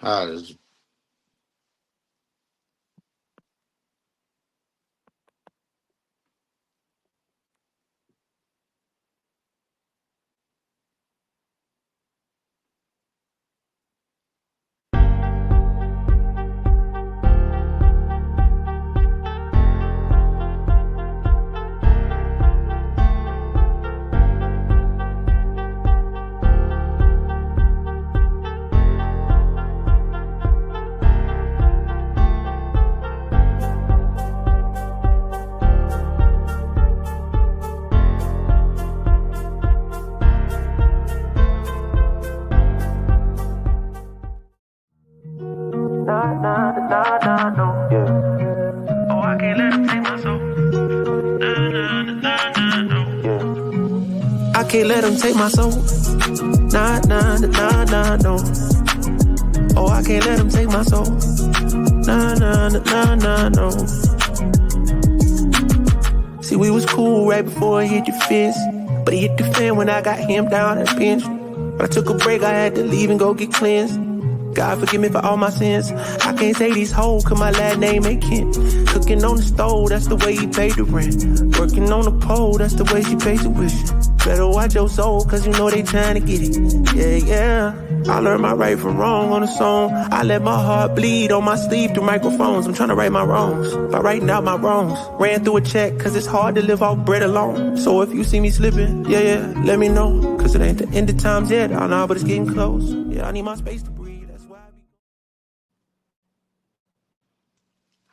All right, Nah, nah, nah, nah, no. Yeah. Oh, I can't let him take my soul. Nah, nah, nah, nah, no. Yeah. I can't let him take my soul. Nah, nah, nah, nah, no. Oh, I can't let him take my soul. Nah, nah, nah, nah, no. See, we was cool right before it hit the fence. But it hit the fan when I got him down at the bench. When I took a break, I had to leave and go get cleansed. God forgive me for all my sins. I can't say these hoes, cause my last name ain't Kent. Cooking on the stove, that's the way he paid the rent. Working on the pole, that's the way she pays tuition. Better watch your soul, cause you know they trying to get it. Yeah, yeah. I learned my right from wrong on the song. I let my heart bleed on my sleeve through microphones. I'm trying to right my wrongs by writing out my wrongs. Ran through a check, cause it's hard to live off bread alone. So if you see me slipping, yeah, let me know. Cause it ain't the end of times yet, I know, but it's getting close. Yeah, I need my space to breathe.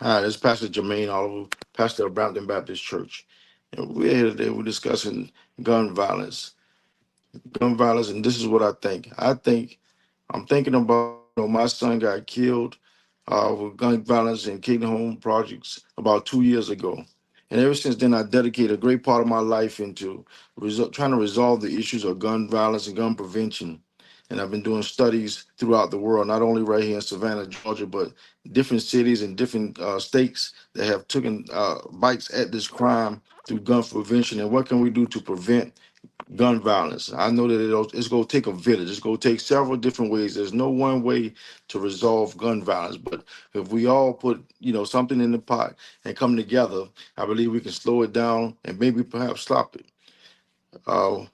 Hi, this is Pastor Jermaine Oliver, pastor of Brampton Baptist Church. And we're here today, we're discussing gun violence. Gun violence, and this is what I think. I'm thinking about, my son got killed with gun violence in Kingdom Home Projects about 2 years ago. And ever since then, I dedicated a great part of my life into trying to resolve the issues of gun violence and gun prevention. And I've been doing studies throughout the world, not only right here in Savannah, Georgia, but different cities and different states that have taken bites at this crime through gun prevention. And what can we do to prevent gun violence? I know that it's going to take a village. It's going to take several different ways. There's no one way to resolve gun violence. But if we all put, something in the pot and come together, I believe we can slow it down and maybe perhaps stop it. Uh,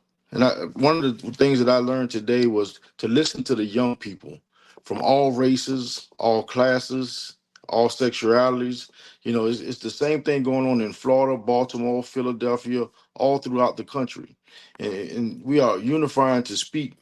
one of the things that I learned today was to listen to the young people from all races, all classes, all sexualities. It's the same thing going on in Florida, Baltimore, Philadelphia, all throughout the country. And we are unifying to speak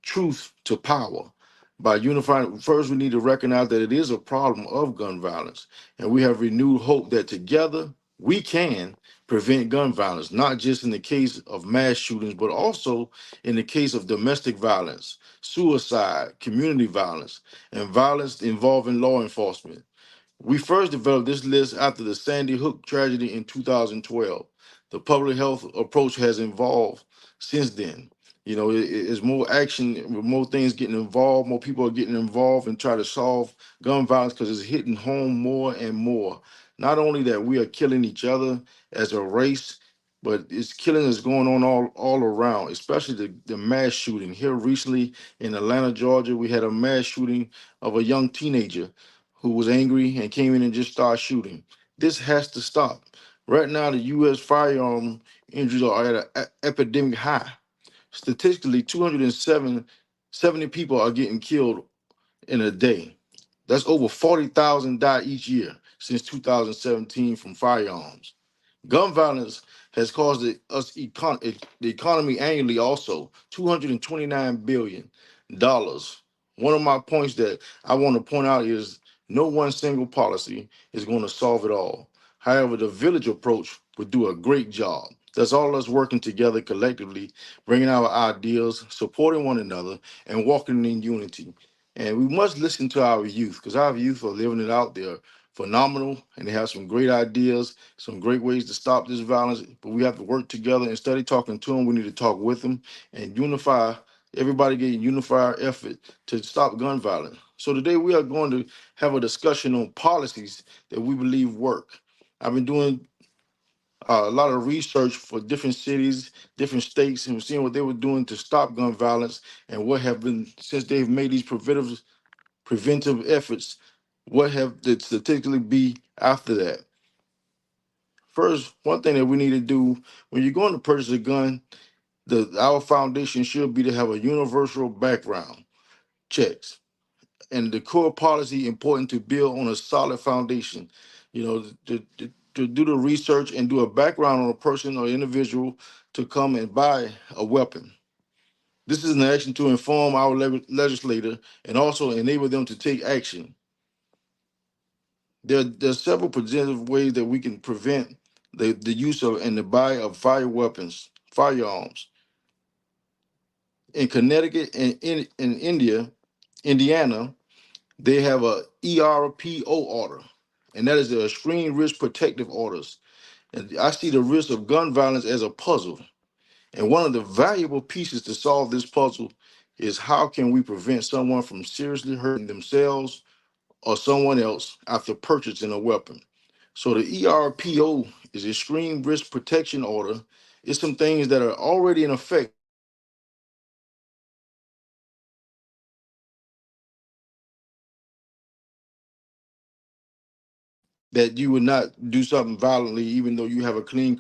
truth to power. By unifying, first we need to recognize that it is a problem of gun violence, and we have renewed hope that together we can prevent gun violence, not just in the case of mass shootings, but also in the case of domestic violence, suicide, community violence, and violence involving law enforcement. We first developed this list after the Sandy Hook tragedy in 2012. The public health approach has evolved since then. It's more action, more things getting involved, more people are getting involved and try to solve gun violence because it's hitting home more and more. Not only that we are killing each other as a race, but it's killing is going on all around, especially the mass shooting. Here recently in Atlanta, Georgia, we had a mass shooting of a young teenager who was angry and came in and just started shooting. This has to stop. Right now, the U.S. firearm injuries are at an epidemic high. Statistically, 270 people are getting killed in a day. That's over 40,000 die each year since 2017 from firearms. Gun violence has caused the economy annually also $229 billion. One of my points that I want to point out is no one single policy is going to solve it all. However, the village approach would do a great job. That's all us working together collectively, bringing our ideas, supporting one another, and walking in unity. And we must listen to our youth because our youth are living it out there phenomenal and they have some great ideas, some great ways to stop this violence. But we have to work together. Instead of talking to them, we need to talk with them and unify. Everybody get a unified effort to stop gun violence. So today we are going to have a discussion on policies that we believe work. I've been doing a lot of research for different cities, different states, and seeing what they were doing to stop gun violence and what have been since they've made these preventive efforts. What have to statistically be after that? First, one thing that we need to do when you're going to purchase a gun, our foundation should be to have a universal background checks and the core policy important to build on a solid foundation. You know, to do the research and do a background on a person or individual to come and buy a weapon. This is an action to inform our legislator and also enable them to take action. There's several preventive ways that we can prevent the use of and the buy of firearms. In Connecticut and in Indiana, they have a ERPO order, and that is the Extreme Risk Protective Orders. And I see the risk of gun violence as a puzzle. And one of the valuable pieces to solve this puzzle is how can we prevent someone from seriously hurting themselves or someone else after purchasing a weapon. So the ERPO is Extreme Risk Protection Order. It's some things that are already in effect that you would not do something violently, even though you have a clean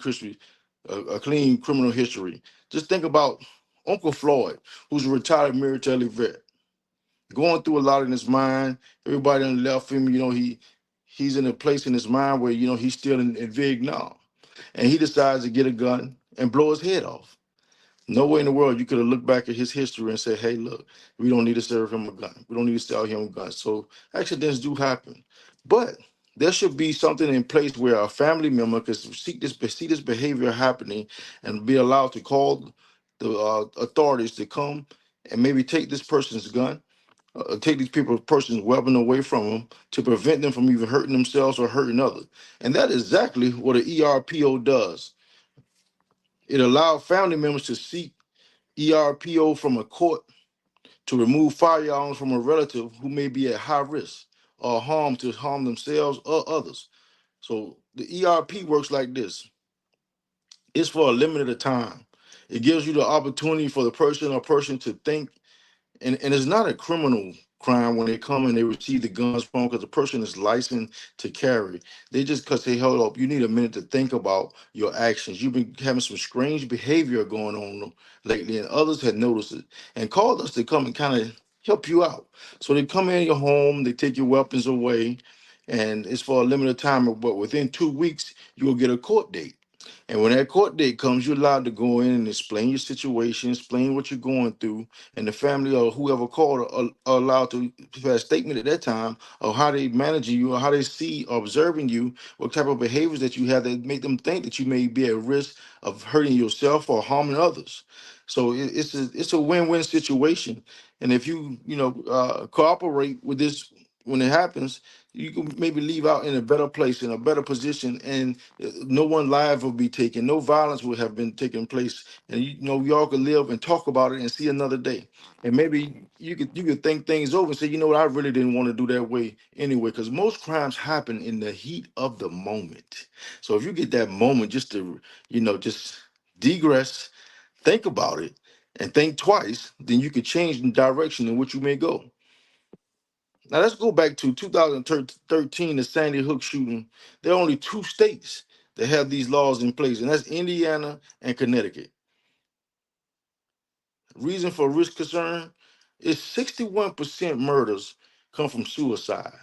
criminal history. Just think about Uncle Floyd, who's a retired military vet, going through a lot in his mind. Everybody done left him. He's in a place in his mind where he's still in Vietnam, and he decides to get a gun and blow his head off. No way in the world you could have looked back at his history and said, hey, look, we don't need to serve him a gun. We don't need to sell him a gun. So accidents do happen. But there should be something in place where a family member could see this behavior happening and be allowed to call the authorities to come and maybe take this person's gun, take these person's weapon away from them to prevent them from even hurting themselves or hurting others. And that is exactly what an ERPO does. It allowed family members to seek ERPO from a court to remove firearms from a relative who may be at high risk or harm themselves or others. So the ERP works like this. It's for a limited time. It gives you the opportunity for the person or person to think, and it's not a criminal crime when they come and they receive the guns from because the person is licensed to carry. They just because they hold up, you need a minute to think about your actions. You've been having some strange behavior going on lately, and others had noticed it and called us to come and kind of help you out. So they come in your home, they take your weapons away, and it's for a limited time, but within 2 weeks, you'll get a court date. And when that court date comes, you're allowed to go in and explain your situation, explain what you're going through, and the family or whoever called are allowed to have a statement at that time of how they managing you or how they see or observing you, what type of behaviors that you have that make them think that you may be at risk of hurting yourself or harming others. So it's a win-win situation. And if you cooperate with this when it happens, you can maybe leave out in a better place, in a better position, and no one life will be taken, no violence will have been taking place, and we all could live and talk about it and see another day. And maybe you could think things over and say, you know what, I really didn't want to do that way anyway, because most crimes happen in the heat of the moment. So if you get that moment just to, just digress, think about it, and think twice, then you could change the direction in which you may go. Now let's go back to 2013, the Sandy Hook shooting. There are only two states that have these laws in place, and that's Indiana and Connecticut. Reason for risk concern is 61% murders come from suicide,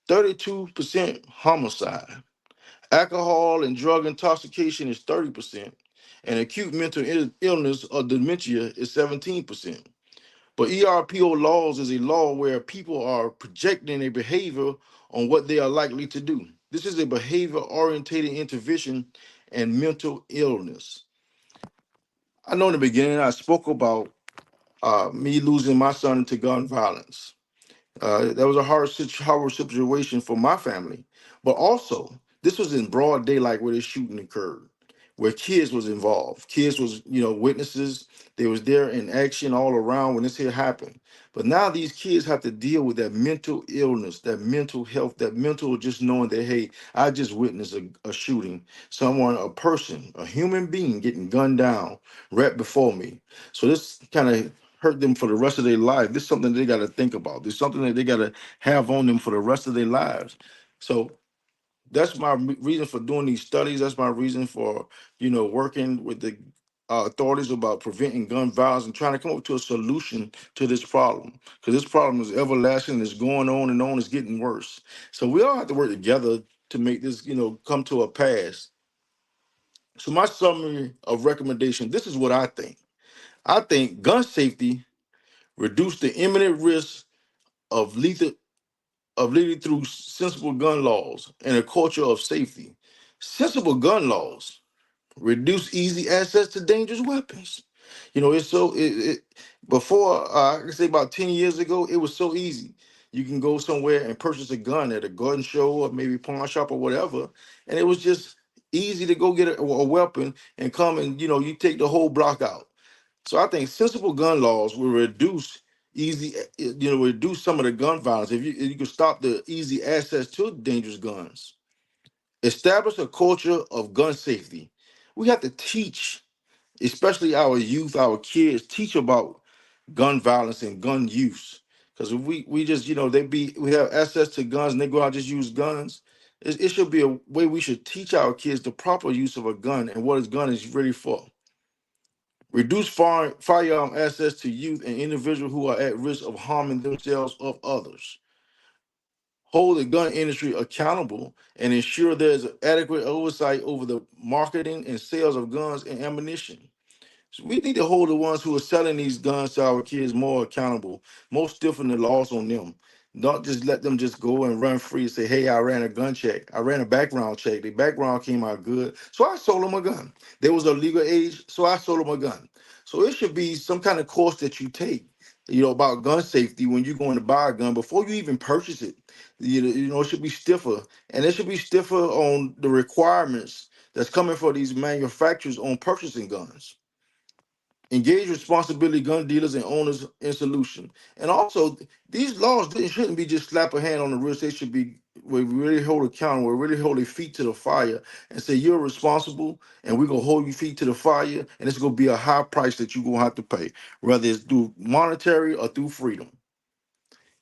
32% homicide. Alcohol and drug intoxication is 30%, and acute mental illness or dementia is 17%. But ERPO laws is a law where people are projecting a behavior on what they are likely to do. This is a behavior orientated intervention and mental illness. I know in the beginning I spoke about me losing my son to gun violence. That was a horror situation for my family. But also, this was in broad daylight where this shooting occurred, where kids was involved. Kids was, witnesses. They was there in action all around when this here happened. But now these kids have to deal with that mental illness, that mental health, that mental just knowing that, hey, I just witnessed a shooting. Someone, a person, a human being getting gunned down right before me. So this kind of hurt them for the rest of their life. This is something they got to think about. This is something that they got to have on them for the rest of their lives. So that's my reason for doing these studies. That's my reason for working with the authorities about preventing gun violence and trying to come up to a solution to this problem, because this problem is everlasting. It's going on and on. It's getting worse. So we all have to work together to make this come to a pass. So my summary of recommendation, this is what I think. I think gun safety reduce the imminent risk of lethal of leading through sensible gun laws and a culture of safety. Sensible gun laws reduce easy access to dangerous weapons. It's so it before I can say about 10 years ago, it was so easy. You can go somewhere and purchase a gun at a gun show or maybe pawn shop or whatever, and it was just easy to go get a weapon and come and you take the whole block out. So I think sensible gun laws will reduce reduce some of the gun violence if you can stop the easy access to dangerous guns. Establish a culture of gun safety. We have to teach, especially our youth, our kids, teach about gun violence and gun use. Because if we just we have access to guns and they go out and just use guns. It should be a way we should teach our kids the proper use of a gun and what a gun is really for. Reduce firearm access to youth and individuals who are at risk of harming themselves or others. Hold the gun industry accountable and ensure there's adequate oversight over the marketing and sales of guns and ammunition. So we need to hold the ones who are selling these guns to our kids more accountable, more stiffen the laws on them. Not just let them just go and run free and say, hey, I ran a gun check. I ran a background check. The background came out good. So I sold them a gun. There was a legal age, so I sold them a gun. So it should be some kind of course that you take, about gun safety when you're going to buy a gun before you even purchase it. It should be stiffer. And it should be stiffer on the requirements that's coming for these manufacturers on purchasing guns. Engage responsibility gun dealers and owners in solution. And also, these laws shouldn't be just slap a hand on the wrist. They should be we really hold accountable, we really hold their feet to the fire and say you're responsible, and we're gonna hold your feet to the fire, and it's gonna be a high price that you're gonna have to pay, whether it's through monetary or through freedom.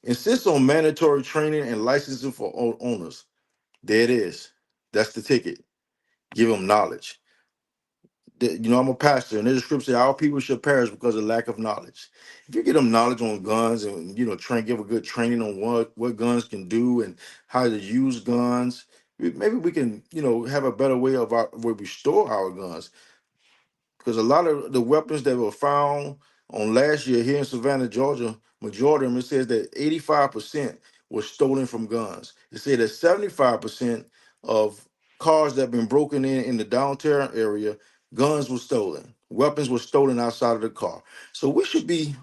Insist on mandatory training and licensing for owners. There it is. That's the ticket. Give them knowledge. I'm a pastor, and there's a scripture say our people should perish because of lack of knowledge. If you get them knowledge on guns and give a good training on what guns can do and how to use guns, maybe we can have a better way of where we store our guns, because a lot of the weapons that were found on last year here in Savannah, Georgia, majority of them, it says that 85% were stolen from guns. It said that 75% of cars that have been broken in the downtown area, guns were stolen. Weapons were stolen outside of the car. So we should be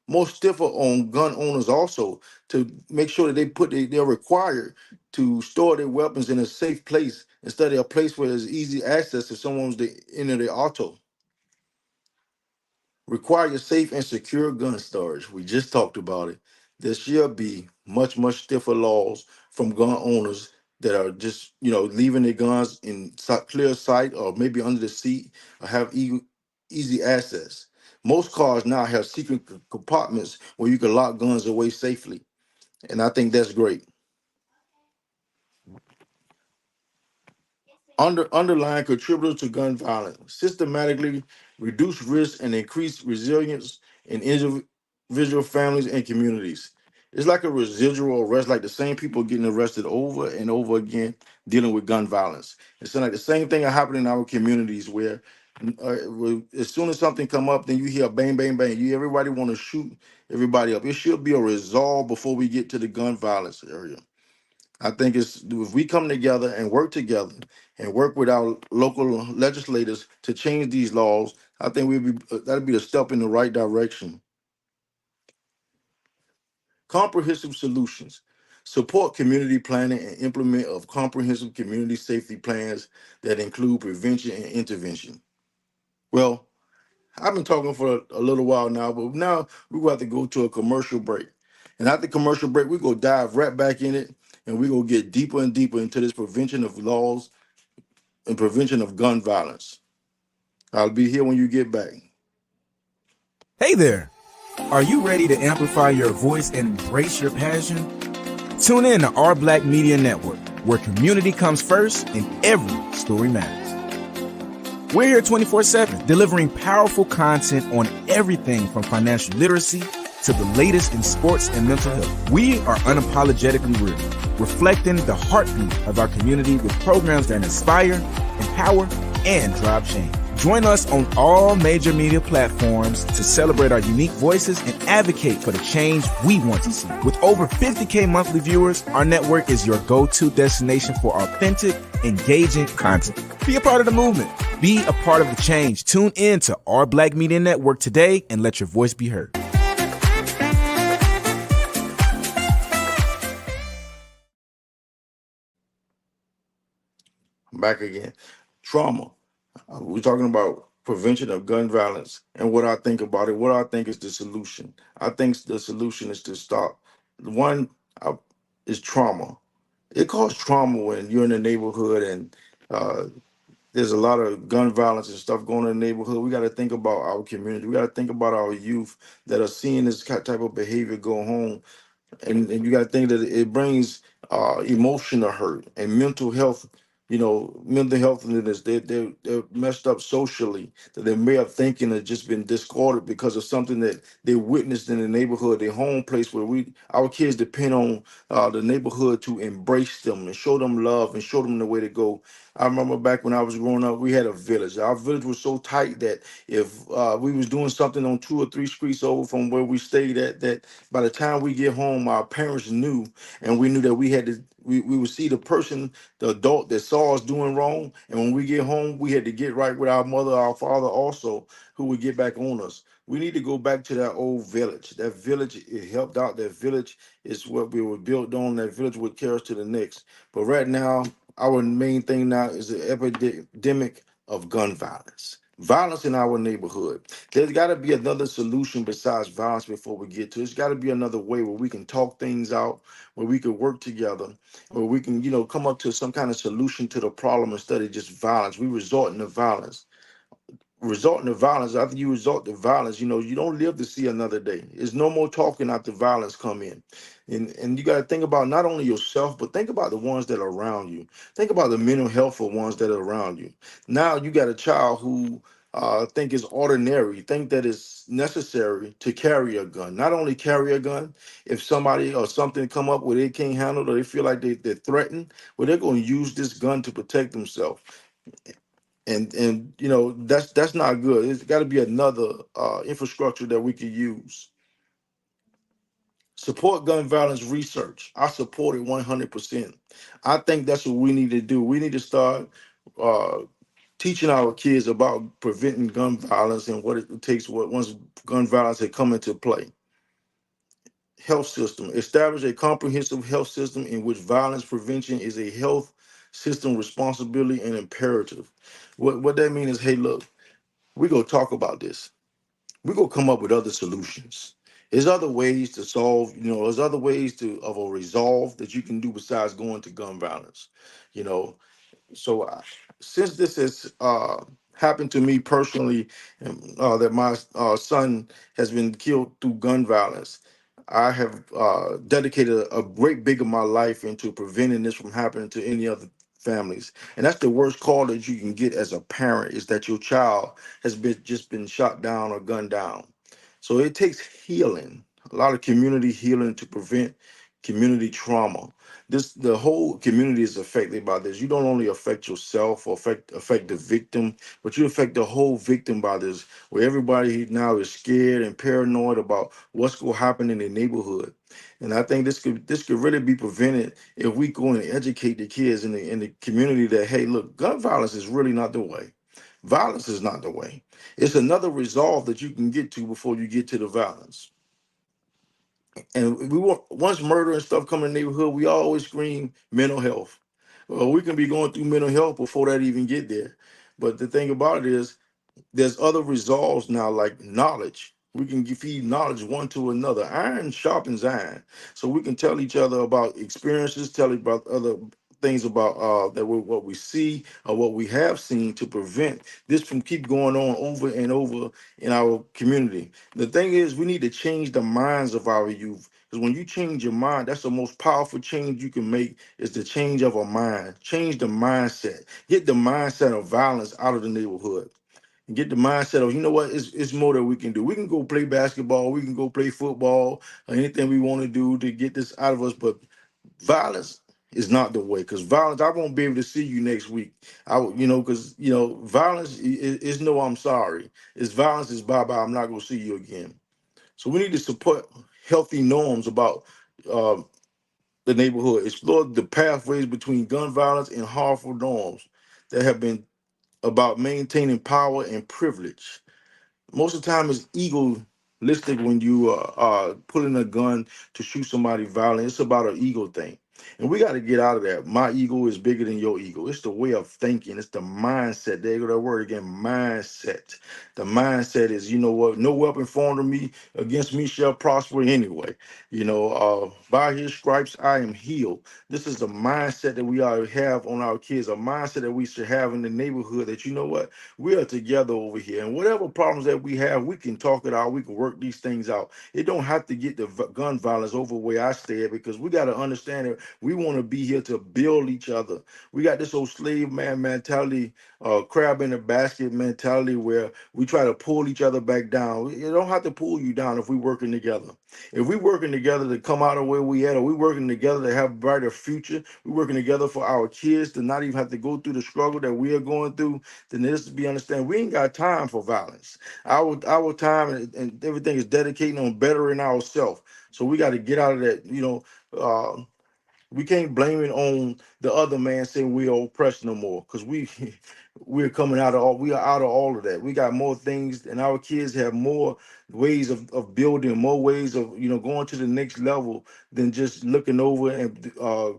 more stiffer on gun owners also, to make sure that they're required to store their weapons in a safe place instead of a place where there's easy access if someone's to enter their auto. Require safe and secure gun storage. We just talked about it. There should be much, much stiffer laws from gun owners that are just, leaving their guns in clear sight or maybe under the seat or have easy access. Most cars now have secret compartments where you can lock guns away safely. And I think that's great. Underlying contributors to gun violence, systematically reduce risk and increase resilience in individual families and communities. It's like a residual arrest, like the same people getting arrested over and over again dealing with gun violence. It's like the same thing that happened in our communities where as soon as something come up, then you hear bang, bang, bang. Everybody want to shoot everybody up. It should be a resolve before we get to the gun violence area. I think it's if we come together and work with our local legislators to change these laws, I think that'd be a step in the right direction. Comprehensive solutions. Support community planning and implement of comprehensive community safety plans that include prevention and intervention. Well, I've been talking for a little while now, but now we're going to have to go to a commercial break. And after commercial break, we're going to dive right back in it, and we're going to get deeper and deeper into this prevention of laws and prevention of gun violence. I'll be here when you get back. Hey there. Are you ready to amplify your voice and embrace your passion? Tune in to Our Black Media Network, where community comes first and every story matters. We're here 24/7, delivering powerful content on everything from financial literacy to the latest in sports and mental health. We are unapologetically real, reflecting the heartbeat of our community with programs that inspire, empower, and drive change. Join us on all major media platforms to celebrate our unique voices and advocate for the change we want to see. With over 50K monthly viewers, our network is your go-to destination for authentic, engaging content. Be a part of the movement. Be a part of the change. Tune in to Our Black Media Network today and let your voice be heard. Back again. Trauma. We're talking about prevention of gun violence and what I think about it. What I think is the solution. I think the solution is to stop. One uh, is trauma. It causes trauma when you're in the neighborhood and uh, there's a lot of gun violence and stuff going on in the neighborhood. We got to think about our community. We got to think about our youth that are seeing this type of behavior go home, and you got to think that it brings emotional hurt and mental health. Mental health and this they're messed up socially. That their way of thinking has just been discarded because of something that they witnessed in the neighborhood, their home place where our kids depend on the neighborhood to embrace them and show them love and show them the way to go. I remember back when I was growing up, we had a village. Our village was so tight that if we was doing something on 2 or 3 streets over from where we stayed at, that by the time we get home, our parents knew, and we knew that we had to. We would see the person, the adult that saw us doing wrong, and when we get home, we had to get right with our mother, our father, also, who would get back on us. We need to go back to that old village. That village, it helped out. That village is what we were built on. That village would carry us to the next. But right now, our main thing now is the epidemic of gun violence. Violence in our neighborhood. There's got to be another solution besides violence before we get to it. There's got to be another way where we can talk things out, where we can work together, where we can, come up to some kind of solution to the problem instead of just violence. We resorting to violence. Resorting to violence, after you resort to violence, you don't live to see another day. There's no more talking after violence come in. And you got to think about not only yourself, but think about the ones that are around you. Think about the mental health of ones that are around you. Now you got a child who think it's ordinary, think that it's necessary to carry a gun. Not only carry a gun, if somebody or something come up where they can't handle it or they feel like they're threatened, well, they're going to use this gun to protect themselves. And that's not good. There's got to be another infrastructure that we could use. Support gun violence research. I support it 100%. I think that's what we need to do. We need to start uh, teaching our kids about preventing gun violence and what it takes once gun violence had come into play. Health system. Establish a comprehensive health system in which violence prevention is a health system responsibility and imperative. What that means is, hey, look, we go talk about this. We go come up with other solutions. There's other ways to solve, there's other ways of a resolve that you can do besides going to gun violence. You know, so since this has happened to me personally, that my son has been killed through gun violence, I have dedicated a great big of my life into preventing this from happening to any other families. And that's the worst call that you can get as a parent, is that your child has been shot down or gunned down. So it takes healing, a lot of community healing to prevent community trauma. The whole community is affected by this. You don't only affect yourself or affect the victim, but you affect the whole victim by this, where everybody now is scared and paranoid about what's going to happen in their neighborhood. And I think this could really be prevented if we go and educate the kids in the community that, hey, look, gun violence is really not the way. Violence is not the way. It's another resolve that you can get to before you get to the violence. And we want, once murder and stuff come in the neighborhood, we always scream mental health. Well, we can be going through mental health before that even get there. But the thing about it is, there's other resolves now, like knowledge. We can feed knowledge one to another. Iron sharpens iron. So we can tell each other about experiences, tell about other things about what we see or what we have seen to prevent this from keep going on over and over in our community. The thing is, we need to change the minds of our youth. Because when you change your mind, that's the most powerful change you can make is the change of a mind. Change the mindset. Get the mindset of violence out of the neighborhood. And get the mindset of, you know what, it's more that we can do. We can go play basketball, we can go play football, or anything we want to do to get this out of us, but violence is not the way. Because violence, I won't be able to see you next week. Because violence is no, I'm sorry. It's violence is bye bye. I'm not gonna see you again. So we need to support healthy norms about uh, the neighborhood. Explore the pathways between gun violence and harmful norms that have been about maintaining power and privilege. Most of the time it's egoistic when you are pulling a gun to shoot somebody violent. It's about an ego thing. And we got to get out of that. My ego is bigger than your ego. It's the way of thinking. It's the mindset. There you go, that word again, mindset. The mindset is, you know what, no weapon formed of me against me shall prosper anyway. By his stripes I am healed. This is the mindset that we ought to have on our kids, a mindset that we should have in the neighborhood that, you know what, we are together over here, and whatever problems that we have, we can talk it out. We can work these things out. It don't have to get the gun violence over where I stay at, because we got to understand that we want to be here to build each other. We got this old slave man mentality, crab in the basket mentality, where we try to pull each other back down. It don't have to pull you down if we working together. If we working together to come out of where we at, or we working together to have a brighter future, we working together for our kids to not even have to go through the struggle that we are going through, then this to be understand we ain't got time for violence. Our time and everything is dedicating on bettering ourselves. So we got to get out of that. We can't blame it on the other man saying we are oppressed no more, because we're coming out of all, we are out of all of that. We got more things, and our kids have more ways of building, more ways of going to the next level than just looking over and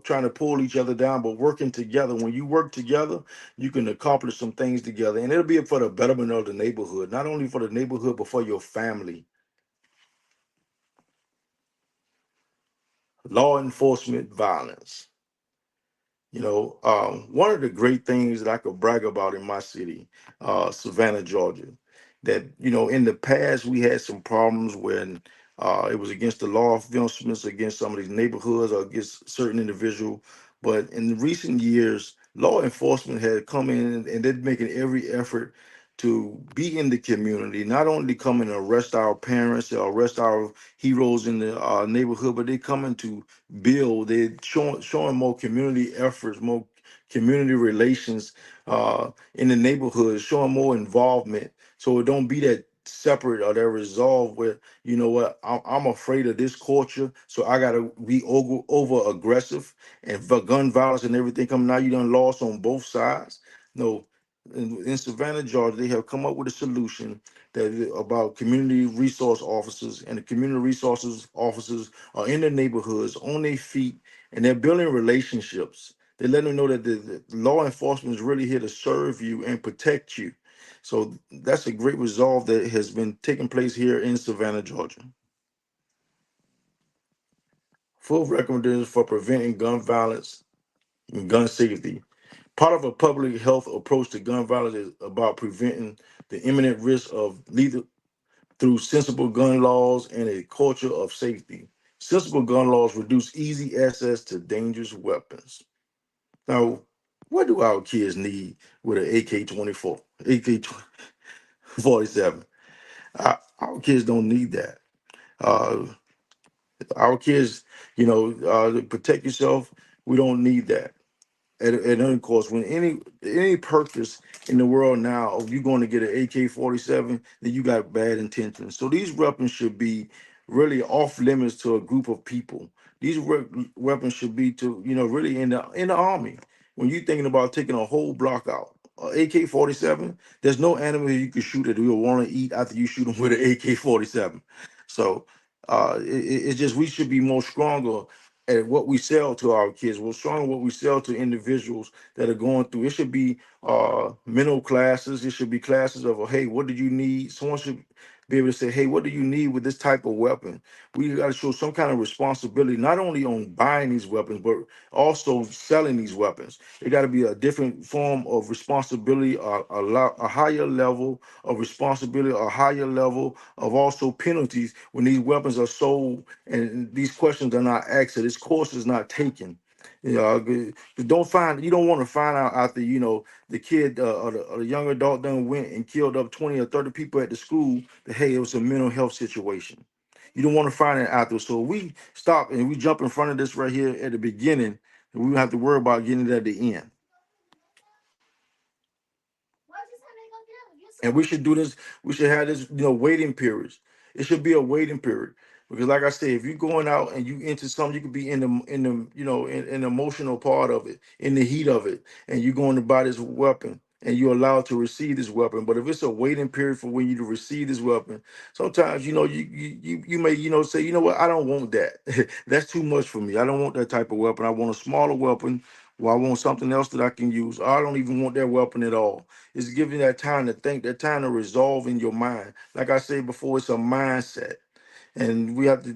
trying to pull each other down, but working together. When you work together, you can accomplish some things together, and it'll be for the betterment of the neighborhood, not only for the neighborhood but for your family. Law enforcement violence. One of the great things that I could brag about in my city, Savannah, Georgia, that, in the past we had some problems when it was against the law enforcement, against some of these neighborhoods or against certain individual. But in recent years, law enforcement had come in and they're making every effort to be in the community, not only come and arrest our parents or arrest our heroes in the neighborhood, but they coming to build. They're showing more community efforts, more community relations in the neighborhood, showing more involvement. So it don't be that separate or that resolve where, you know what, I'm afraid of this culture, so I gotta be over aggressive, and for gun violence and everything coming out, you done lost on both sides. No. In Savannah, Georgia, they have come up with a solution about community resource officers, and the community resources officers are in the neighborhoods on their feet, and they're building relationships. They let them know that the law enforcement is really here to serve you and protect you. So that's a great resolve that has been taking place here in Savannah, Georgia. Full recommendations for preventing gun violence and gun safety. Part of a public health approach to gun violence is about preventing the imminent risk of lethal through sensible gun laws and a culture of safety. Sensible gun laws reduce easy access to dangerous weapons. Now, what do our kids need with an AK-24, AK-47? Our kids don't need that. Uh, our kids, to protect yourself, we don't need that. At any cost, when any purpose in the world now of you going to get an AK-47, then you got bad intentions. So these weapons should be really off limits to a group of people. These weapons should be to, really in the army. When you're thinking about taking a whole block out, AK-47, there's no animal you can shoot that you'll want to eat after you shoot them with an AK-47. So it's just we should be more stronger at what we sell to our kids. We're strong what we sell to individuals that are going through. It should be mental classes. It should be classes of, hey, what do you need? Someone should be able to say, hey, what do you need with this type of weapon? We got to show some kind of responsibility, not only on buying these weapons, but also selling these weapons. It got to be a different form of responsibility, a higher level of responsibility, a higher level of also penalties when these weapons are sold and these questions are not asked, or this course is not taken. Don't find, you don't want to find out after, the kid, or the young adult done went and killed up 20 or 30 people at the school, that hey, it was a mental health situation. You don't want to find it after. So we stop and we jump in front of this right here at the beginning, and we don't have to worry about getting it at the end. And we should do this. We should have this, waiting periods. It should be a waiting period because, like I said, if you're going out and you into something, you could be in the in the emotional part of it, in the heat of it, and you're going to buy this weapon and you're allowed to receive this weapon. But if it's a waiting period for when you to receive this weapon, sometimes you may say, what, I don't want that. That's too much for me. I don't want that type of weapon. I want a smaller weapon. Well, I want something else that I can use. I don't even want that weapon at all. It's giving that time to think, that time to resolve in your mind. Like I said before, it's a mindset. And we have to,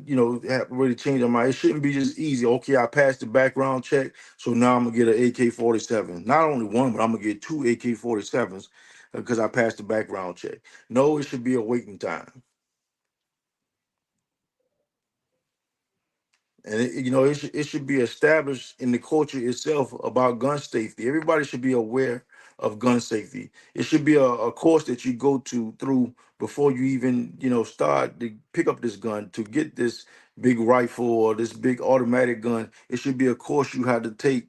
have to really change our mind. It shouldn't be just easy. Okay, I passed the background check, so now I'm gonna get an AK-47. Not only one, but I'm gonna get two AK-47s because I passed the background check. No, it should be a waiting time. And it should be established in the culture itself about gun safety. Everybody should be aware of gun safety. It should be a course that you go to through before you even start to pick up this gun to get this big rifle or this big automatic gun. It should be a course you had to take.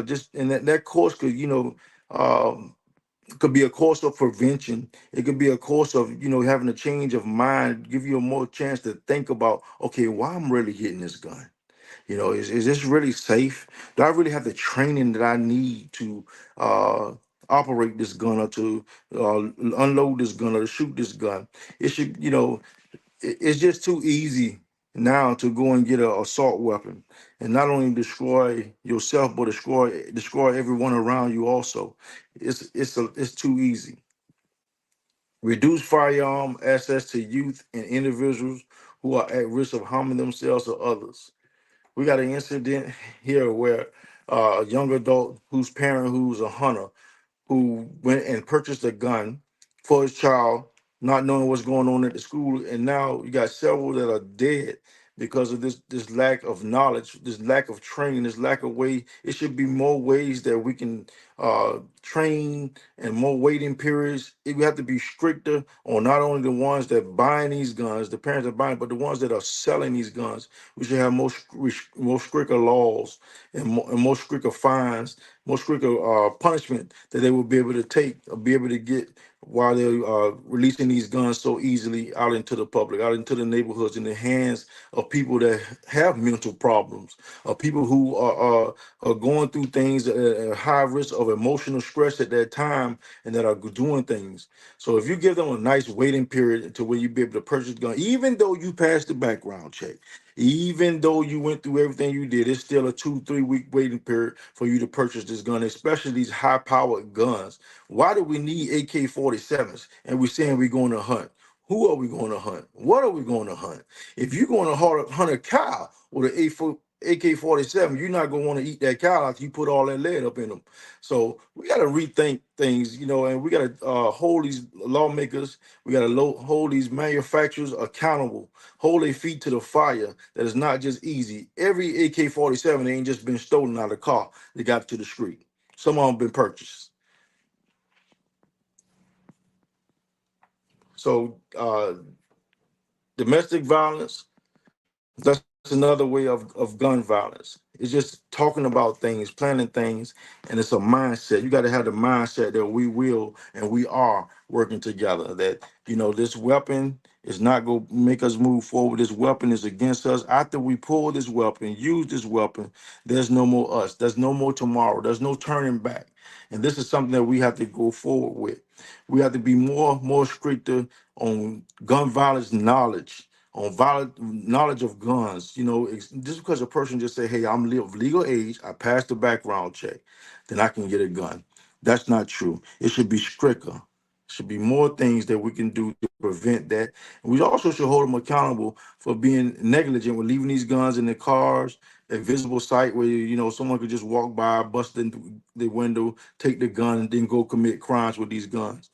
Just and that course um, could be a course of prevention. It could be a course of having a change of mind, give you a more chance to think about, okay, why I'm really hitting this gun. Is this really safe? Do I really have the training that I need to operate this gun or to unload this gun or to shoot this gun? It should, it's just too easy now to go and get an assault weapon and not only destroy yourself but destroy everyone around you also. It's too easy. Reduce firearm access to youth and individuals who are at risk of harming themselves or others. We got an incident here where a young adult whose parent, who's a hunter, who went and purchased a gun for his child, not knowing what's going on at the school, and now you got several that are dead because of this lack of knowledge, this lack of training, this lack of way. It should be more ways that we can train and more waiting periods. It would have to be stricter on not only the ones that buying these guns, the parents that buying, but the ones that are selling these guns. We should have more stricter laws and more stricter fines, more stricter punishment that they will be able to take or be able to get while they're releasing these guns so easily out into the public, out into the neighborhoods, in the hands of people that have mental problems, of people who are going through things at high risk of emotional stress at that time and that are doing things. So if you give them a nice waiting period to where you be able to purchase a gun, even though you passed the background check, even though you went through everything you did, it's still a 2-3 week waiting period for you to purchase this gun, especially these high powered guns. Why do we need AK-47s and we're saying we're going to hunt? Who are we going to hunt? What are we going to hunt? If you're going to hunt a cow with an AK-47, you're not going to want to eat that cow after you put all that lead up in them. So we got to rethink things, and we got to hold these lawmakers, we got to hold these manufacturers accountable, hold their feet to the fire. That is not just easy. Every AK-47 ain't just been stolen out of the car. They got to the street. Some of them been purchased. So domestic violence, that's another way of gun violence. It's just talking about things, planning things, and it's a mindset. You got to have the mindset that we will and we are working together. That this weapon is not going to make us move forward. This weapon is against us. After we pull this weapon, use this weapon, there's no more us. There's no more tomorrow. There's no turning back. And this is something that we have to go forward with. We have to be more stricter on gun violence knowledge, on violent knowledge of guns. Just because a person just say, "Hey, I'm of legal age, I passed the background check," then I can get a gun. That's not true. It should be stricter. Should be more things that we can do to prevent that. And we also should hold them accountable for being negligent with leaving these guns in their cars, a visible site where someone could just walk by, bust in the window, take the gun, and then go commit crimes with these guns.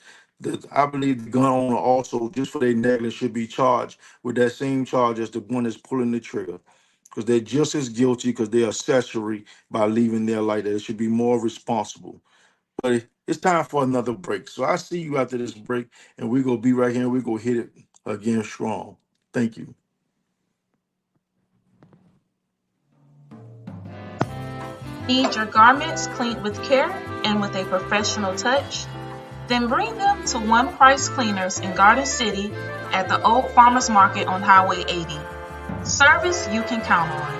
I believe the gun owner also, just for their negligence, should be charged with that same charge as the one that's pulling the trigger, because they're just as guilty because they're accessory by leaving there like that. It should be more responsible. But it's time for another break. So I see you after this break, and we're going to be right here and we're going to hit it again strong. Thank you. Need your garments cleaned with care and with a professional touch? Then bring them to One Price Cleaners in Garden City at the Old Farmers Market on Highway 80. Service you can count on.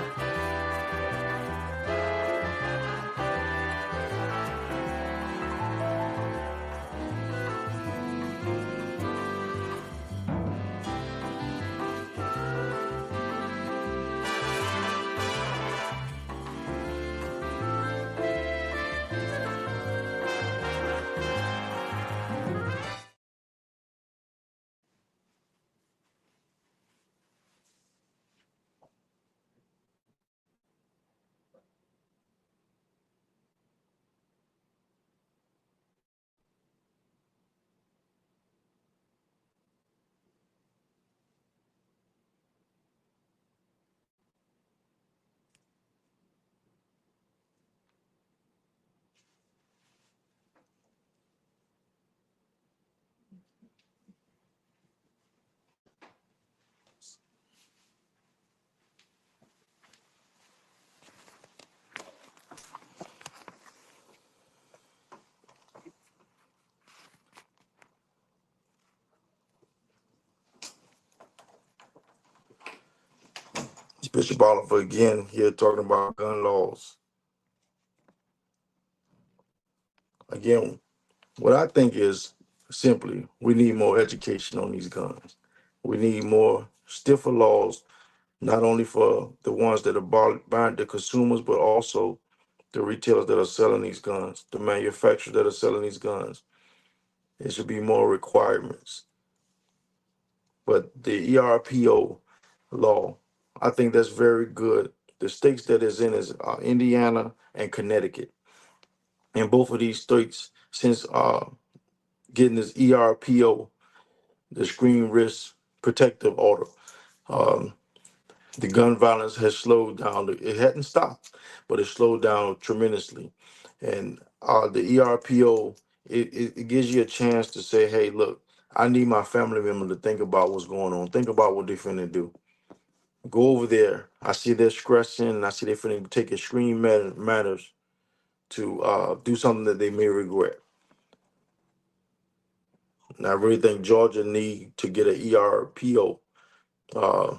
It's Bishop Oliver again here talking about gun laws. Again, what I think is simply we need more education on these guns. We need more stiffer laws, not only for the ones that are buying the consumers, but also the retailers that are selling these guns, the manufacturers that are selling these guns. There should be more requirements. But the ERPO law, I think that's very good. The states that is in is Indiana and Connecticut. And both of these states, since getting this ERPO, the Screen Risk Protective Order, um, the gun violence has slowed down. It hadn't stopped, but it slowed down tremendously. And the ERPO, it gives you a chance to say, hey, look, I need my family member to think about what's going on. Think about what they're finna do. Go over there. I see they're stressing, and I see they're finna take extreme matters to do something that they may regret. And I really think Georgia need to get an ERPO. Uh,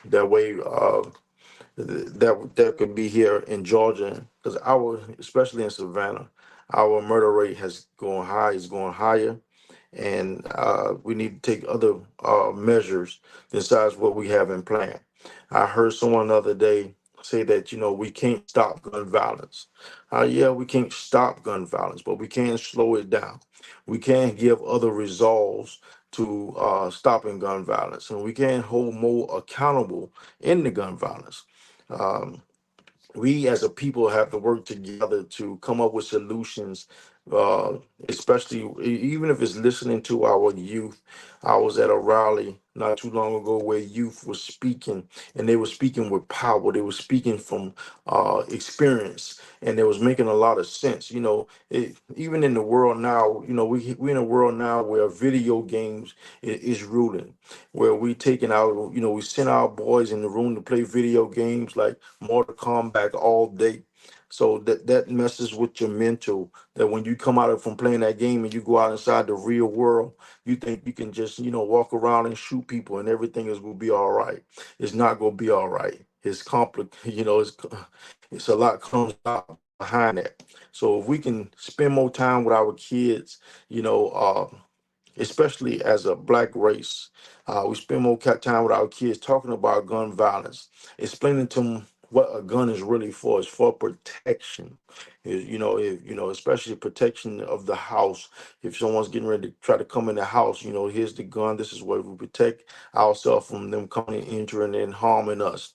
that way, that could be here in Georgia, because especially in Savannah, our murder rate has gone high. Is going higher, and we need to take other measures besides what we have in plan. I heard someone the other day say that we can't stop gun violence. Yeah, we can't stop gun violence, but we can slow it down. We can give other resolves to stopping gun violence, and we can hold more accountable in the gun violence. Um, we as a people have to work together to come up with solutions, uh, especially even if it's listening to our youth. I was at a rally not too long ago where youth was speaking, and they were speaking with power. They were speaking from experience, and it was making a lot of sense. Even in the world now, we're in a world now where video games is ruling, where we taking out, we send our boys in the room to play video games like Mortal Kombat all day. So that messes with your mental. That when you come out from playing that game and you go out inside the real world, you think you can just walk around and shoot people and everything is gonna be all right. It's not gonna be all right. It's complicated. It's a lot comes out behind that. So if we can spend more time with our kids, you know, especially as a black race. We spend more time with our kids talking about gun violence, explaining to them what a gun is really for. It's for protection. if especially protection of the house. If someone's getting ready to try to come in the house, here's the gun. This is where we protect ourselves from them coming and entering and harming us.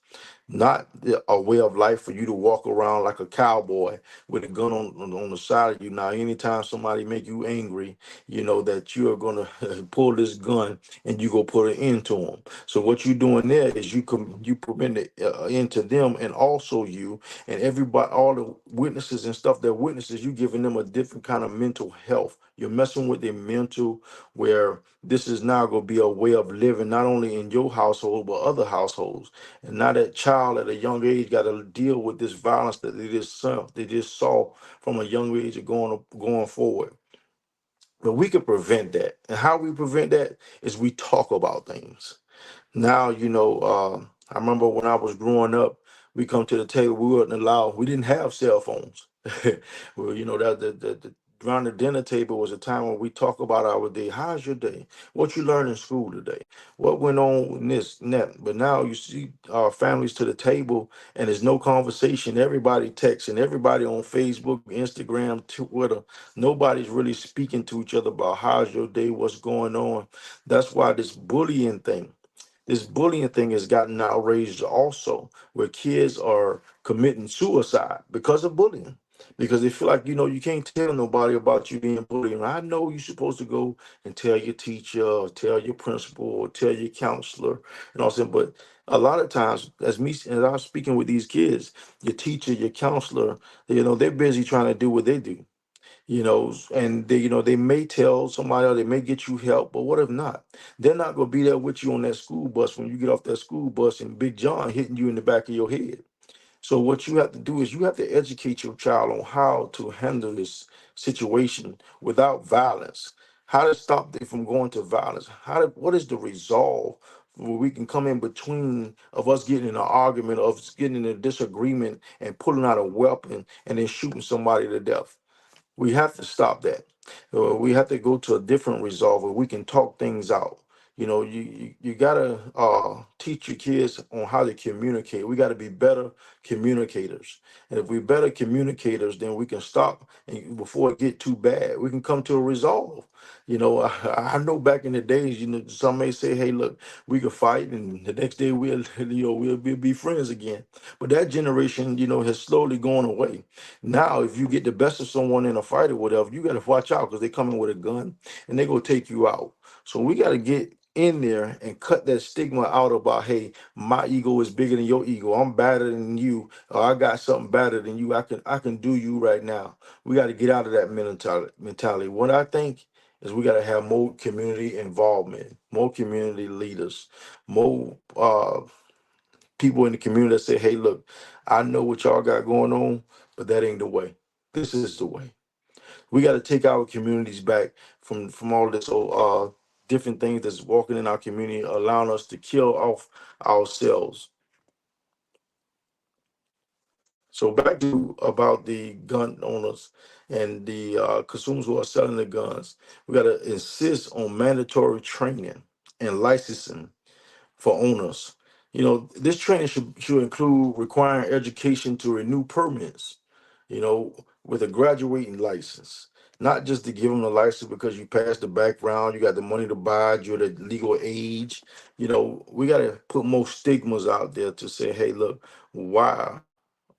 Not a way of life for you to walk around like a cowboy with a gun on the side of you. Now, anytime somebody make you angry, you know that you are gonna pull this gun and you go put an end to them. So what you're doing there is you prevent it end to them and also you and everybody, all the witnesses and stuff. That witnesses, you giving them a different kind of mental health. You're messing with their mental, where this is now going to be a way of living, not only in your household but other households. And now that child at a young age got to deal with this violence that they just saw from a young age of going forward. But we can prevent that, and how we prevent that is we talk about things. Now, I remember when I was growing up, we come to the table, we didn't have cell phones. Well, around the dinner table was a time when we talk about our day. How's your day? What you learned in school today? What went on in this and that? But now you see our families to the table and there's no conversation. Everybody texting, everybody on Facebook, Instagram, Twitter. Nobody's really speaking to each other about how's your day, what's going on. That's why this bullying thing has gotten outraged also, where kids are committing suicide because of bullying. Because they feel like, you can't tell nobody about you being bullied. And I know you're supposed to go and tell your teacher or tell your principal or tell your counselor and all that. But a lot of times, as I'm speaking with these kids, your teacher, your counselor, they're busy trying to do what they do, and they may tell somebody or they may get you help, but what if not? They're not going to be there with you on that school bus when you get off that school bus and Big John hitting you in the back of your head. So what you have to do is you have to educate your child on how to handle this situation without violence, how to stop them from going to violence, what is the resolve where we can come in between of us getting in an argument, of us getting in a disagreement and pulling out a weapon and then shooting somebody to death. We have to stop that. We have to go to a different resolve where we can talk things out. You gotta teach your kids on how to communicate. We got to be better communicators, and if we're better communicators, then we can stop and before it get too bad. We can come to a resolve. I know back in the days, some may say, "Hey, look, we could fight," and the next day we'll be friends again. But that generation, has slowly gone away. Now, if you get the best of someone in a fight or whatever, you got to watch out because they come in with a gun and they go take you out. So we got to get in there and cut that stigma out about, hey, my ego is bigger than your ego. I'm better than you, or I got something better than you. I can do you right now. We got to get out of that mentality. What I think is we got to have more community involvement, more community leaders, more people in the community that say, hey, look, I know what y'all got going on, but that ain't the way. This is the way. We got to take our communities back from all this different things that's walking in our community, allowing us to kill off ourselves. So back to about the gun owners and the consumers who are selling the guns. We got to insist on mandatory training and licensing for owners. This training should include requiring education to renew permits, with a graduating license. Not just to give them a license because you passed the background, you got the money to buy it, you're the legal age. We got to put more stigmas out there to say, hey, look, why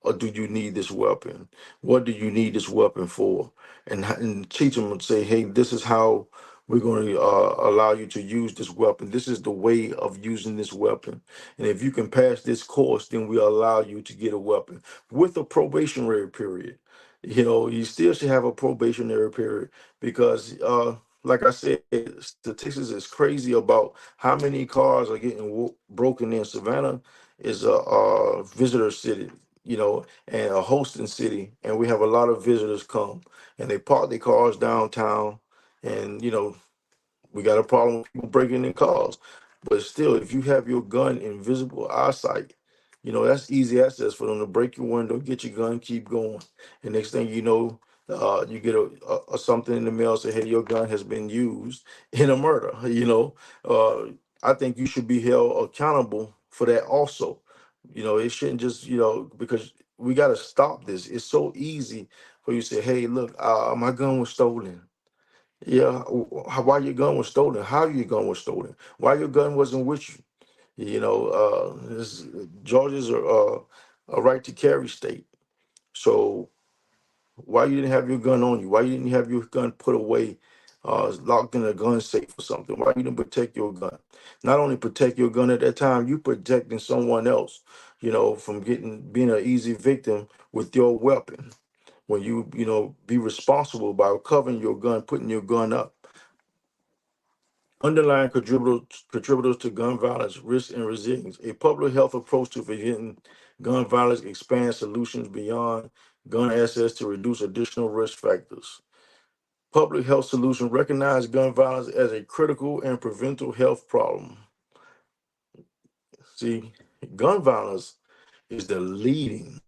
or do you need this weapon? What do you need this weapon for? And teach them and say, hey, this is how we're going to allow you to use this weapon. This is the way of using this weapon. And if you can pass this course, then we allow you to get a weapon with a probationary period. You still should have a probationary period because, like I said, statistics is crazy about how many cars are getting broken in. Savannah is a visitor city, and a hosting city, and we have a lot of visitors come, and they park their cars downtown, and we got a problem with people breaking in cars. But still, if you have your gun in visible eyesight, that's easy access for them to break your window, get your gun, keep going. And next thing you know, you get a something in the mail say, hey, your gun has been used in a murder. I think you should be held accountable for that also. It shouldn't just, because we got to stop this. It's so easy for you to say, "Hey, look, my gun was stolen." Yeah, why your gun was stolen? How your gun was stolen? Why your gun wasn't with you? Georgia's a right to carry state. So why you didn't have your gun on you? Why you didn't have your gun put away, locked in a gun safe or something? Why you didn't protect your gun? Not only protect your gun at that time, you protecting someone else, from being an easy victim with your weapon. When be responsible by covering your gun, putting your gun up. Underlying contributors to gun violence, risk, and resilience. A public health approach to preventing gun violence expands solutions beyond gun access to reduce additional risk factors. Public health solutions recognize gun violence as a critical and preventable health problem. See, gun violence is the leading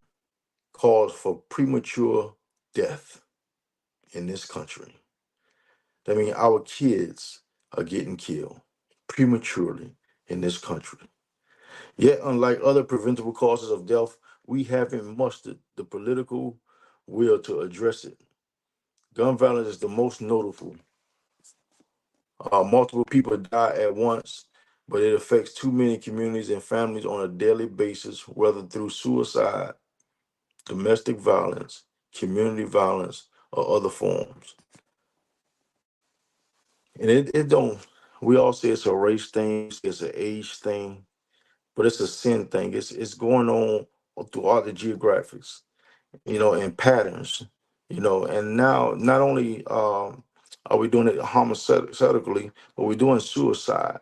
cause for premature death in this country. That means our kids are getting killed prematurely in this country. Yet, unlike other preventable causes of death, we haven't mustered the political will to address it. Gun violence is the most notable. Multiple people die at once, but it affects too many communities and families on a daily basis, whether through suicide, domestic violence, community violence, or other forms. And it don't, we all say it's a race thing, it's an age thing, but it's a sin thing. It's going on throughout the geographics, and patterns, and now not only are we doing it homicidally, but we're doing suicide.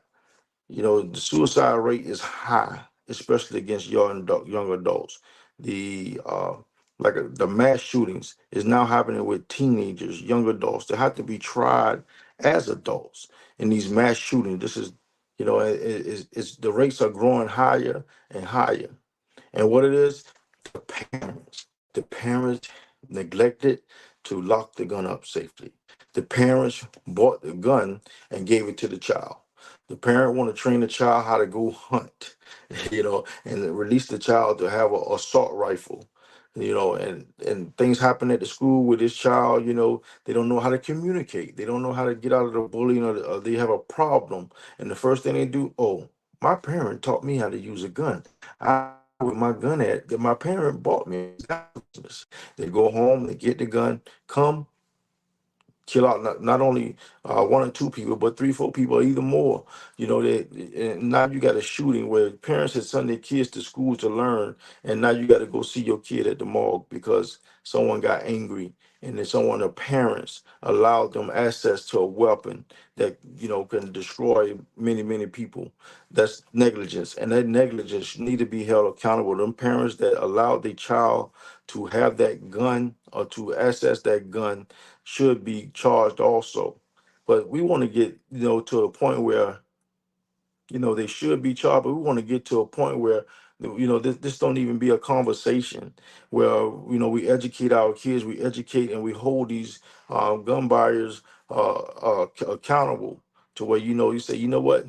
The suicide rate is high, especially against young adults. The mass shootings is now happening with teenagers, young adults. They have to be tried as adults in these mass shootings. This is, it's the rates are growing higher and higher. And what it is, the parents neglected to lock the gun up safely. The parents bought the gun and gave it to the child. The parent want to train the child how to go hunt, and release the child to have an assault rifle. And things happen at the school with this child. They don't know how to communicate. They don't know how to get out of the bullying, or they have a problem. And the first thing they do, oh, my parent taught me how to use a gun. I with my gun at that my parent bought me. They go home, they get the gun, come kill out not only one or two people, but three, four people, or even more. And now you got a shooting where parents had sent their kids to school to learn, and now you got to go see your kid at the morgue because someone got angry, and then the parents allowed them access to a weapon that can destroy many, many people. That's negligence, and that negligence need to be held accountable. Them parents that allowed their child to have that gun or to access that gun should be charged also. But we want to get, to a point where, they should be charged, but we want to get to a point where, this don't even be a conversation where, we educate our kids, we educate and we hold these gun buyers accountable to where, you say, you know what?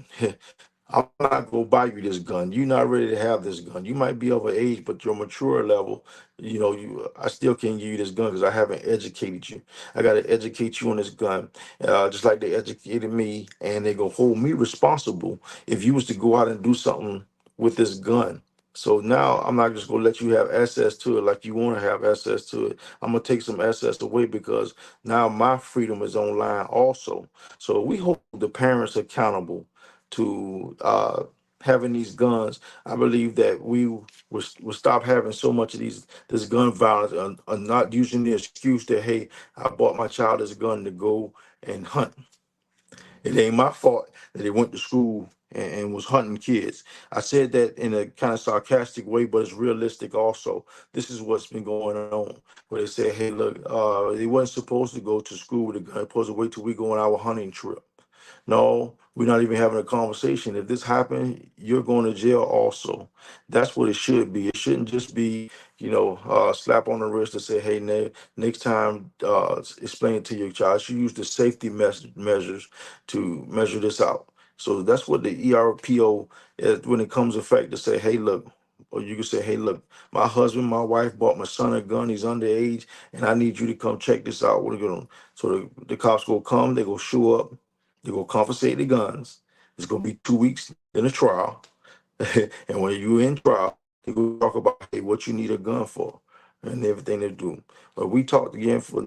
I'm not gonna buy you this gun. You're not ready to have this gun. You might be of an age, but your mature level, I still can't give you this gun because I haven't educated you. I gotta educate you on this gun, just like they educated me, and they gonna hold me responsible if you was to go out and do something with this gun. So now I'm not just gonna let you have access to it like you want to have access to it. I'm gonna take some access away because now my freedom is online also. So we hold the parents accountable to having these guns. I believe that we will stop having so much of this gun violence, and not using the excuse that, hey, I bought my child this gun to go and hunt. It ain't my fault that they went to school and was hunting kids. I said that in a kind of sarcastic way, but it's realistic also. This is what's been going on. Where they say, hey, look, they wasn't supposed to go to school with a gun. They're supposed to wait till we go on our hunting trip. No, we're not even having a conversation. If this happened, you're going to jail also. That's what it should be. It shouldn't just be, slap on the wrist to say, hey, next time, explain it to your child. You use the safety measures to measure this out. So that's what the ERPO is when it comes to fact to say, hey, look, Or you can say, hey, look, my husband, my wife bought my son a gun. He's underage, and I need you to come check this out. What are you going to? So the cops go come, they go show up, they go confiscate the guns. It's going to be 2 weeks in a trial. And when you in trial, they go talk about, hey, what you need a gun for and everything they do. But we talked again for a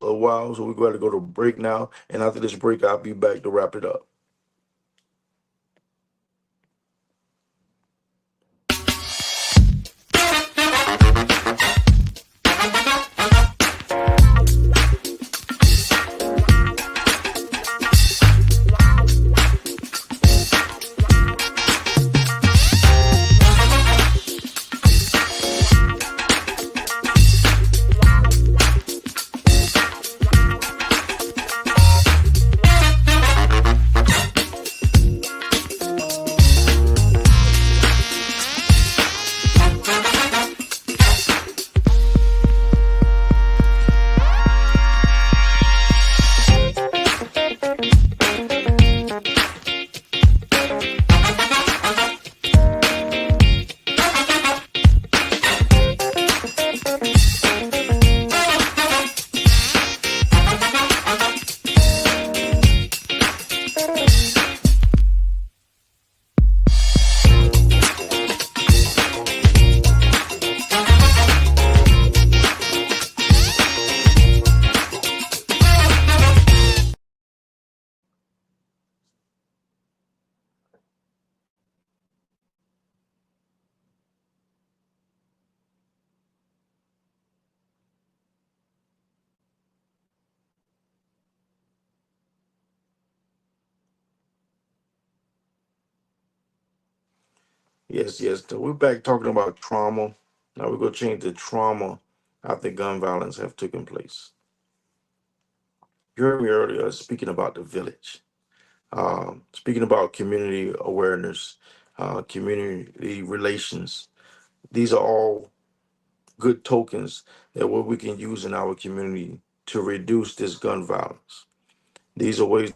little while, so we're going to go to break now. And after this break, I'll be back to wrap it up. Yes, yes. So we're back talking about trauma. Now we're going to change the trauma after gun violence have taken place. You heard me earlier speaking about the village, speaking about community awareness, community relations. These are all good tokens that what we can use in our community to reduce this gun violence. These are ways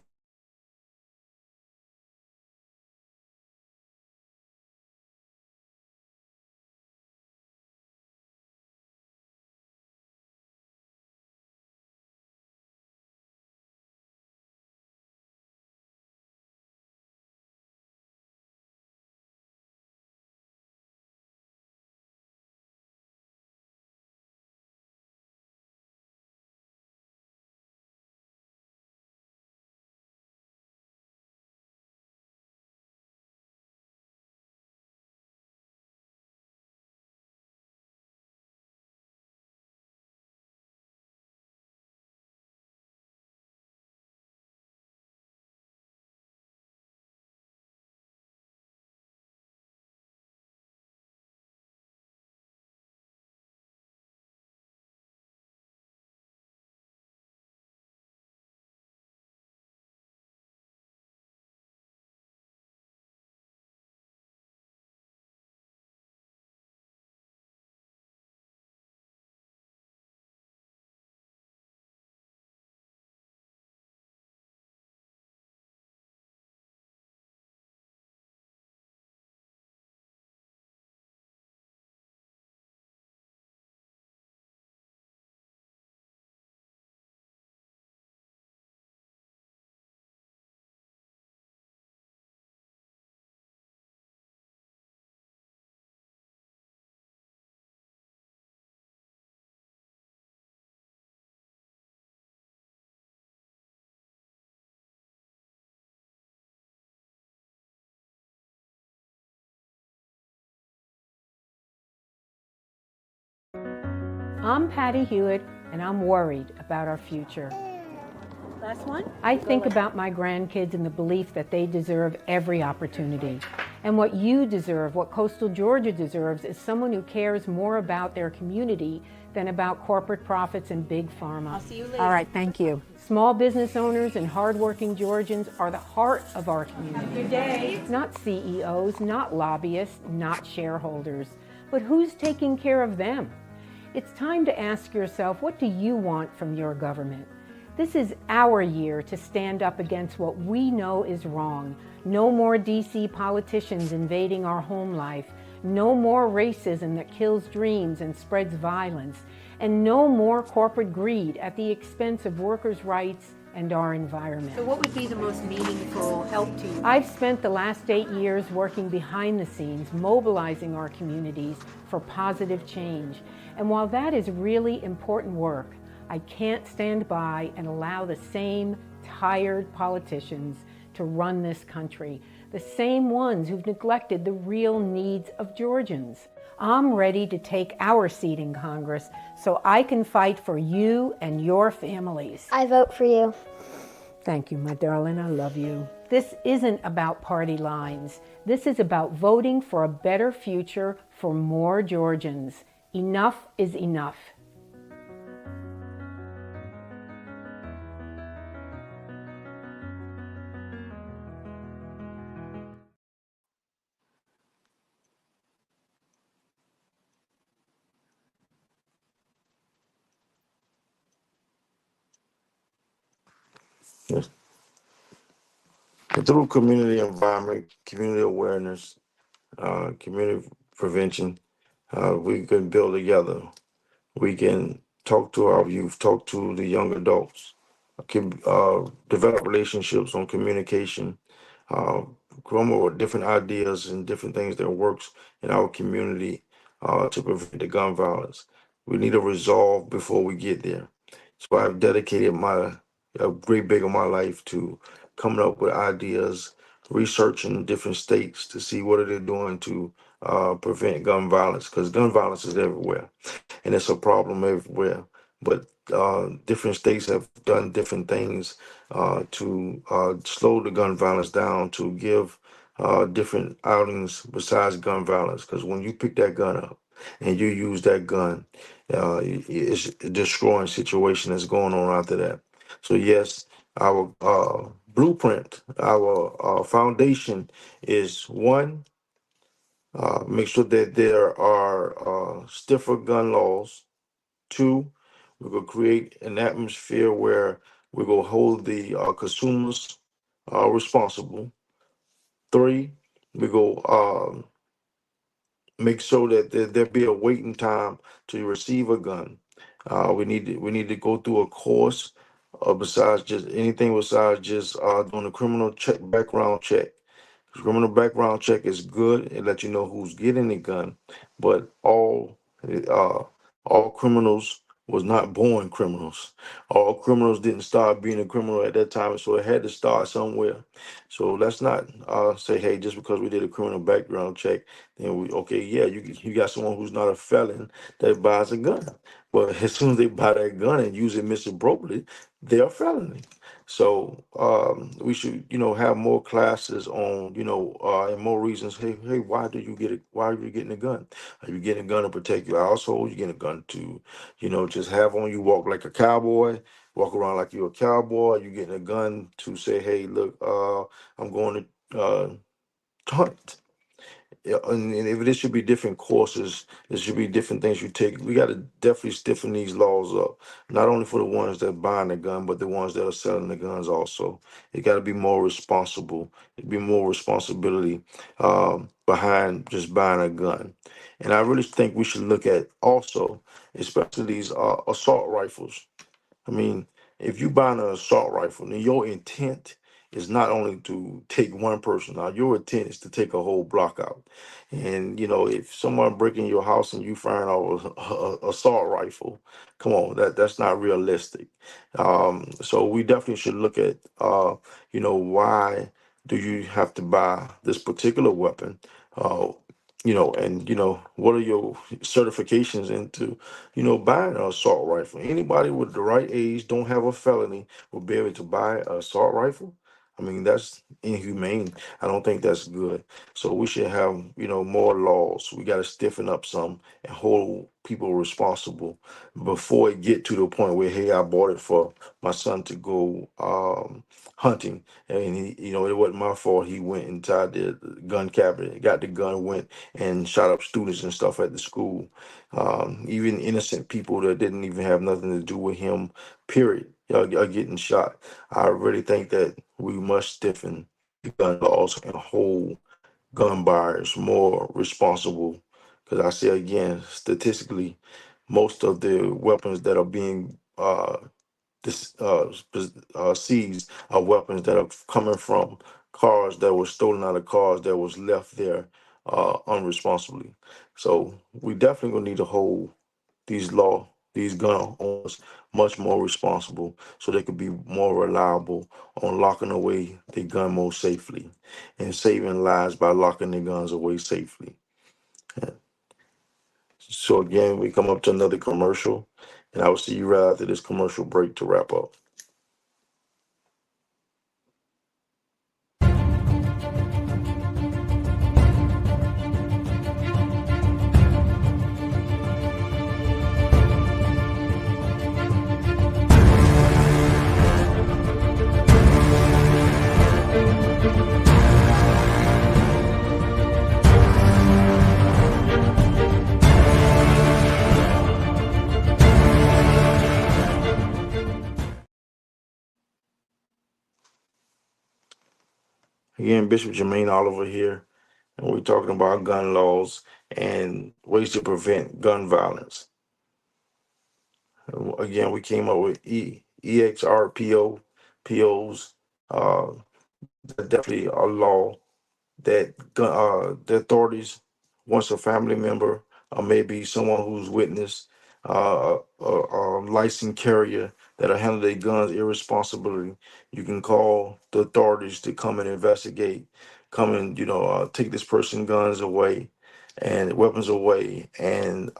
I'm Patty Hewitt, and I'm worried about our future. Last one? I think about my grandkids and the belief that they deserve every opportunity. And what you deserve, what coastal Georgia deserves, is someone who cares more about their community than about corporate profits and big pharma. I'll see you later. All right, thank you. Small business owners and hardworking Georgians are the heart of our community. Good day. Not CEOs, not lobbyists, not shareholders. But who's taking care of them? It's time to ask yourself, what do you want from your government? This is our year to stand up against what we know is wrong. No more DC politicians invading our home life. No more racism that kills dreams and spreads violence, and no more corporate greed at the expense of workers' rights and our environment. So what would be the most meaningful help to you? I've spent the last 8 years working behind the scenes, mobilizing our communities for positive change. And while that is really important work, I can't stand by and allow the same tired politicians to run this country, the same ones who've neglected the real needs of Georgians. I'm ready to take our seat in Congress so I can fight for you and your families. I vote for you. Thank you, my darling. I love you. This isn't about party lines. This is about voting for a better future for more Georgians. Enough is enough. Yes. And through community environment, community awareness, community prevention, we can build together. We can talk to our youth, talk to the young adults, can develop relationships on communication, uh, come up with different ideas and different things that works in our community to prevent the gun violence. We need a resolve before we get there. So I've dedicated a great big of my life to coming up with ideas, researching different states to see what are they doing to prevent gun violence, because gun violence is everywhere and it's a problem everywhere. But different states have done different things to slow the gun violence down, to give different outings besides gun violence. Because when you pick that gun up and you use that gun, it's a destroying situation that's going on after that. So yes, our blueprint, our foundation is one, make sure that there are stiffer gun laws. Two, we're going to create an atmosphere where we're going to hold the consumers responsible. Three, we go make sure that there be a waiting time to receive a gun. We need to go through a course besides just anything besides just doing a criminal check background check. Criminal background check is good. It lets you know who's getting the gun, but uh, all criminals was not born criminals. All criminals didn't start being a criminal at that time, so it had to start somewhere. So let's not say, hey, just because we did a criminal background check, then we okay, yeah, you got someone who's not a felon that buys a gun, but as soon as they buy that gun and use it misappropriately, they're a felony. So we should, have more classes on, and more reasons. Hey, why do you get it? Why are you getting a gun? Are you getting a gun to protect your household? You getting a gun to, just have on you walk like a cowboy, walk around like you're a cowboy. You getting a gun to say, hey, look, I'm going to hunt. Yeah, and if there should be different courses, there should be different things you take. We got to definitely stiffen these laws up, not only for the ones that buying the gun, but the ones that are selling the guns also. It got to be more responsible. It be more responsibility behind just buying a gun. And I really think we should look at also, especially these assault rifles. I mean, if you buy an assault rifle, then your intent is not only to take one person out, your intent is to take a whole block out. And if someone breaking your house and you firing off a assault rifle, come on, that's not realistic. So we definitely should look at, why do you have to buy this particular weapon? Uh, and what are your certifications into buying an assault rifle? Anybody with the right age, don't have a felony, will be able to buy an assault rifle. I mean, that's inhumane. I don't think that's good. So we should have, more laws. We got to stiffen up some and hold people responsible before it get to the point where, hey, I bought it for my son to go hunting, and it wasn't my fault. He went inside the gun cabinet, got the gun, went and shot up students and stuff at the school. Even innocent people that didn't even have nothing to do with him, period, are getting shot. I really think that we must stiffen the gun laws and hold gun buyers more responsible. Because I say again, statistically, most of the weapons that are being seized are weapons that are coming from cars that were stolen out of cars that was left there unresponsibly. So we definitely gonna need to hold these gun owners much more responsible so they could be more reliable on locking away their gun more safely and saving lives by locking their guns away safely. So again, we come up to another commercial, and I will see you right after this commercial break to wrap up. Again, Bishop Jermaine Oliver here, and we're talking about gun laws and ways to prevent gun violence. Again, we came up with EXRPO POs. That's definitely a law that the authorities, once a family member or maybe someone who's witnessed a licensed carrier that'll handle their guns irresponsibly, you can call the authorities to come and investigate, come and take this person guns away and weapons away, and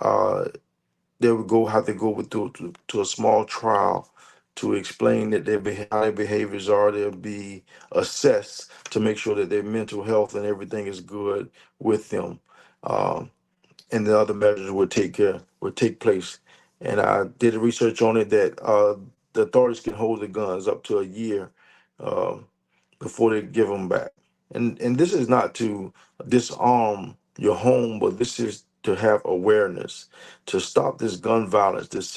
they would have to go to a small trial to explain that how their behaviors are. They'll be assessed to make sure that their mental health and everything is good with them. Um, and the other measures would take place. And I did research on it that the authorities can hold the guns up to a year um, before they give them back. And this is not to disarm your home, but this is to have awareness to stop this gun violence, this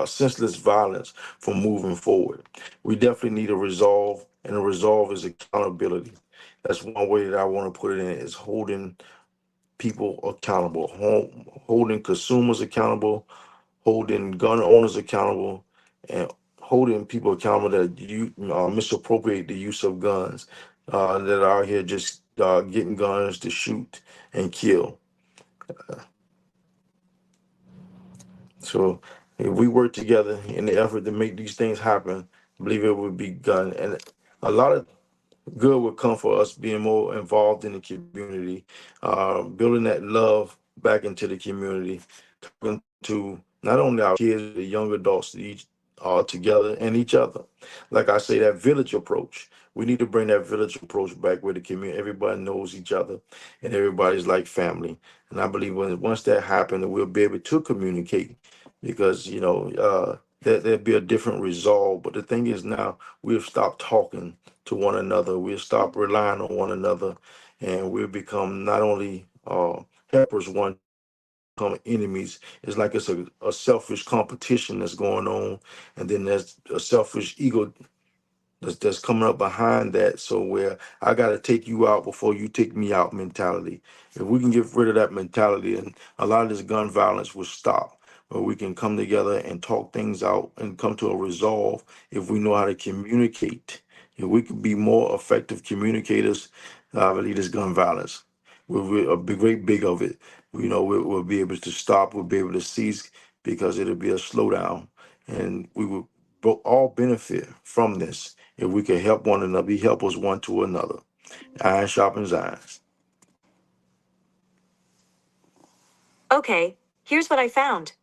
senseless violence from moving forward. We definitely need a resolve, and a resolve is accountability. That's one way that I want to put it in, is holding people accountable, holding consumers accountable, holding gun owners accountable, and holding people accountable that you misappropriate the use of guns, that are out here just getting guns to shoot and kill. So if we work together in the effort to make these things happen, I believe it would be done. And a lot of good would come for us being more involved in the community, building that love back into the community, talking to not only our kids, but the young adults, each together and each other. Like I say, that village approach. We need to bring that village approach back where the community, everybody knows each other, and everybody's like family. And I believe once that happens, we'll be able to communicate, because there'll be a different resolve. But the thing is, now we've stopped talking to one another. We'll stop relying on one another, and we'll become not only helpers, one become enemies. It's like it's a selfish competition that's going on, and then there's a selfish ego that's coming up behind that. So where I got to take you out before you take me out mentality. If we can get rid of that mentality, and a lot of this gun violence will stop. Where we can come together and talk things out and come to a resolve. If we know how to communicate, if we can be more effective communicators, I believe this gun violence, we're a great big of it. We'll be able to stop. We'll be able to cease, because it'll be a slowdown, and we will all benefit from this if we can help one another, be helpers one to another. Iron sharpens iron. Okay, here's what I found.